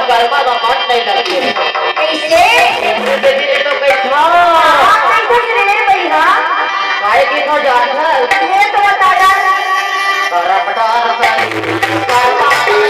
कर्मा का मन नहीं लगते कैसे देखिए तो कैसा कैसे रे भैया काय की हो जान है ये तो बता यार करपटार कर्मा से लाया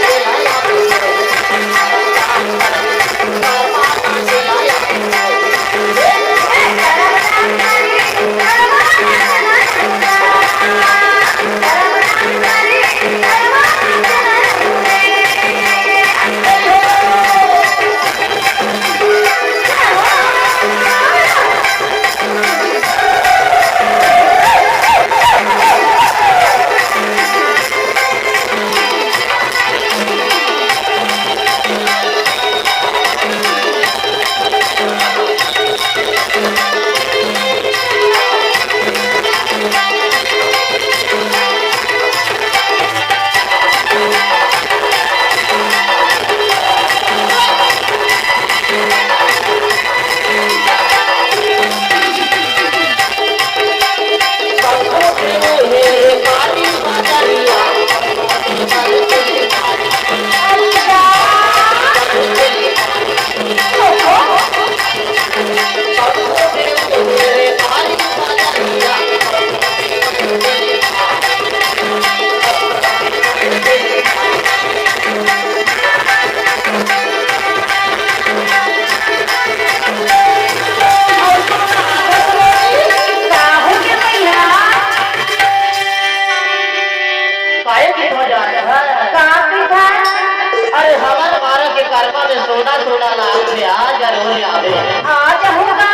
सोना सोना लाल से आ जरूर आवे आज होगा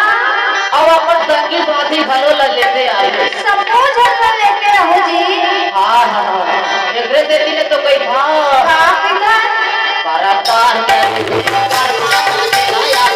अब अपन संगी साथी भलो ल लेते आए सब कुछ घर लेके रहो जी हाँ हाँ एकरे देती ने तो कई था पिता परतार कर्मा से लाया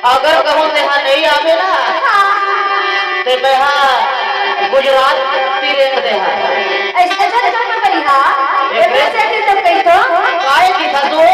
अगर कहूँ यहाँ नहीं आवे ना तो मैं गुजरात तीरे दे ऐसे तो बढ़िया एक से तो कहीं तो काय की था तू